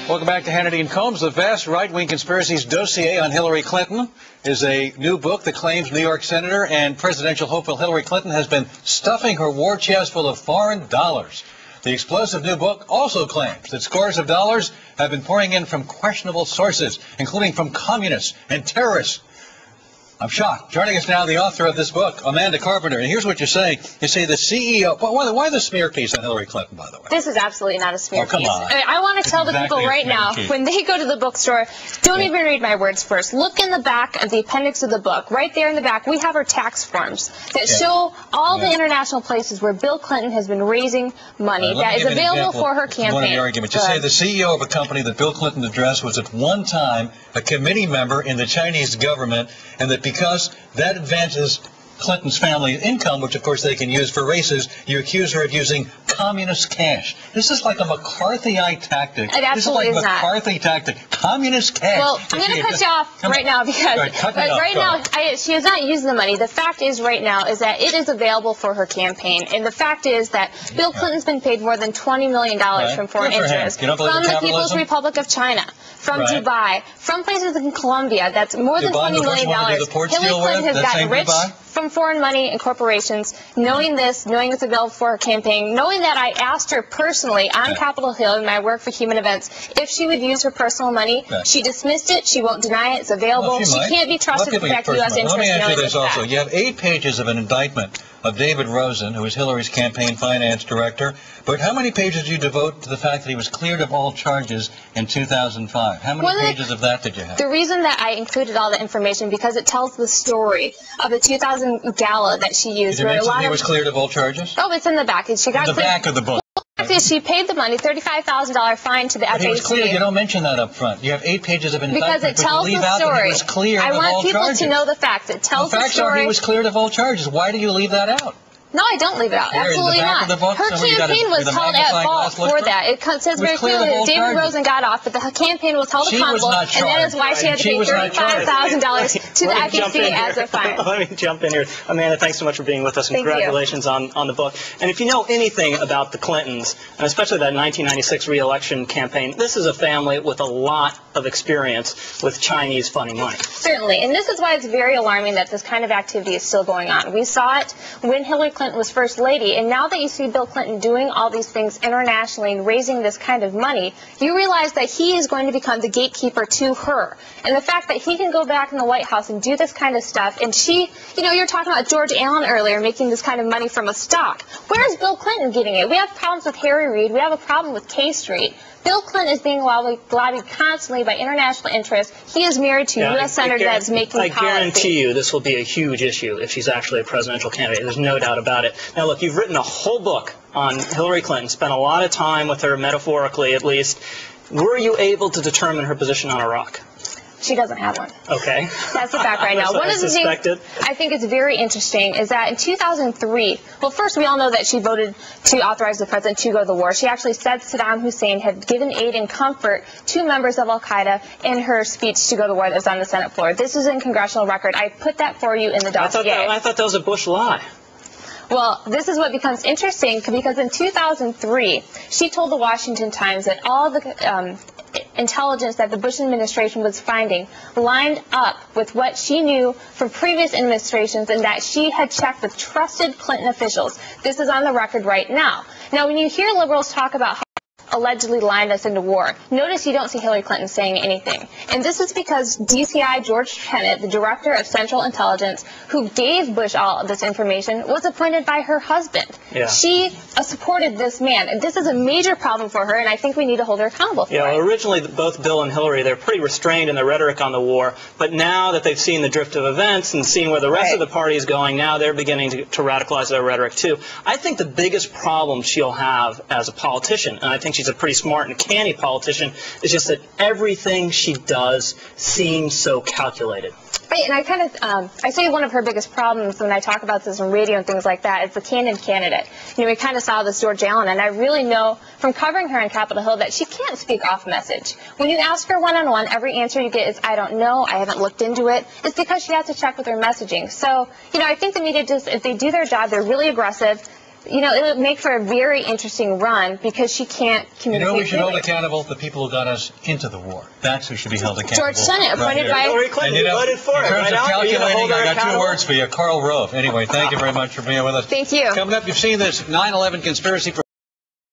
Welcome back to Hannity and Colmes. The Vast Right-Wing Conspiracies Dossier on Hillary Clinton is a new book that claims New York Senator and presidential hopeful Hillary Clinton has been stuffing her war chest full of foreign dollars. The explosive new book also claims that scores of dollars have been pouring in from questionable sources, including from communists and terrorists. I'm shocked. Joining us now, the author of this book, Amanda Carpenter. And here's what you say. You say the CEO. Why the smear piece on Hillary Clinton, by the way? This is absolutely not a smear come piece. on. I want to tell the Exactly people right now, when they go to the bookstore, don't even read my words first. Look in the back of the appendix of the book. Right there in the back, we have our tax forms that show all the international places where Bill Clinton has been raising money that is available for her campaign. One of the arguments. You say the CEO of a company that Bill Clinton addressed was at one time a committee member in the Chinese government, and that because that advances Clinton's family income, which of course they can use for races, you accuse her of using communist cash. This is like a McCarthyite tactic. It absolutely is like a McCarthy tactic. Communist cash. Well, I'm going to cut you off right now because right now she is not using the money. The fact is right now is that it is available for her campaign. And the fact is that Bill Clinton's been paid more than $20 million from foreign interests from the People's Republic of China, from Dubai, from places in Colombia. That's more than $20 million. Hillary Clinton has gotten rich from foreign money and corporations, knowing this, knowing it's available for her campaign, knowing that I asked her personally on Capitol Hill in my work for Human Events if she would use her personal money. She dismissed it. She won't deny it. It's available. She can't be trusted to protect U.S. interests. Let me ask you this also. You have 8 pages of an indictment of David Rosen, who is Hillary's campaign finance director, but how many pages do you devote to the fact that he was cleared of all charges in 2005? How many pages of that did you have? The reason that I included all the information because it tells the story of the 2000 gala that she used. Did you mention he was cleared of all charges? Oh, it's in the back. She got in the back of the book. She paid the money, $35,000 fine to the FAC. But he was cleared. You don't mention that up front. You have 8 pages of indictment, because it tells the story. He was cleared of all charges. I want people to know the facts. It tells the story. The facts are he was cleared of all charges. Why do you leave that out? No, I don't leave it out. Absolutely not. Her campaign was held at fault for that. It says very clearly that David Rosen got off, but the campaign was held accountable, and that is why she had to pay $35,000 to the FEC as a fine. Let me jump in here. Amanda, thanks so much for being with us, and congratulations on the book. And if you know anything about the Clintons, and especially that 1996 re-election campaign, this is a family with a lot of experience with Chinese funding money. Certainly, and this is why it's very alarming that this kind of activity is still going on. We saw it when Hillary Clinton was First Lady, and now that you see Bill Clinton doing all these things internationally and raising this kind of money, you realize that he is going to become the gatekeeper to her. And the fact that he can go back in the White House and do this kind of stuff, and she, you know, you're talking about George Allen earlier making this kind of money from a stock. Where's Bill Clinton getting it? We have problems with Harry Reid. We have a problem with K Street. Bill Clinton is being lobbied constantly by international interests. He is married to a U.S. senator that is making policy. I guarantee you this will be a huge issue if she's actually a presidential candidate. There's no doubt about it. Now, look, you've written a whole book on Hillary Clinton, spent a lot of time with her, metaphorically at least. Were you able to determine her position on Iraq? She doesn't have one. Okay. That's the fact right now. One of the things I think is very interesting is that in 2003, well, first we all know that she voted to authorize the president to go to the war. She actually said Saddam Hussein had given aid and comfort to members of al-Qaeda in her speech to go to the war that was on the Senate floor. This is in congressional record. I put that for you in the dossier. I thought that was a Bush lie. Well, this is what becomes interesting because in 2003, she told the Washington Times that all the intelligence that the Bush administration was finding lined up with what she knew from previous administrations and that she had checked with trusted Clinton officials. This is on the record right now. Now, when you hear liberals talk about how allegedly lined us into war, notice you don't see Hillary Clinton saying anything. And this is because DCI George Tenet, the director of Central Intelligence, who gave Bush all of this information, was appointed by her husband. She supported this man. And this is a major problem for her, and I think we need to hold her accountable for it. Well, originally, both Bill and Hillary, they're pretty restrained in their rhetoric on the war, but now that they've seen the drift of events and seen where the rest of the party is going, now they're beginning to radicalize their rhetoric too. I think the biggest problem she'll have as a politician, and I think she's a pretty smart and canny politician, is just that everything she does seems so calculated. Right, and I say one of her biggest problems when I talk about this on radio and things like that is the candid candidate. You know, we kind of saw this George Allen, and I really know from covering her on Capitol Hill that she can't speak off message. When you ask her one-on-one, every answer you get is, I don't know, I haven't looked into it. It's because she has to check with her messaging. So, you know, I think the media just, if they do their job, they're really aggressive. you know, it would make for a very interesting run because she can't communicate. You know, we should hold freely. accountable the people who got us into the war. That's who should be held accountable. George Tenet, appointed by Hillary Clinton, you voted for it, in terms right, of Alan? Are you gonna hold calculating, her I got two accountable? words for you, Karl Rove. Anyway, thank you very much for being with us. Thank you. Coming up, you've seen this 9/11 conspiracy.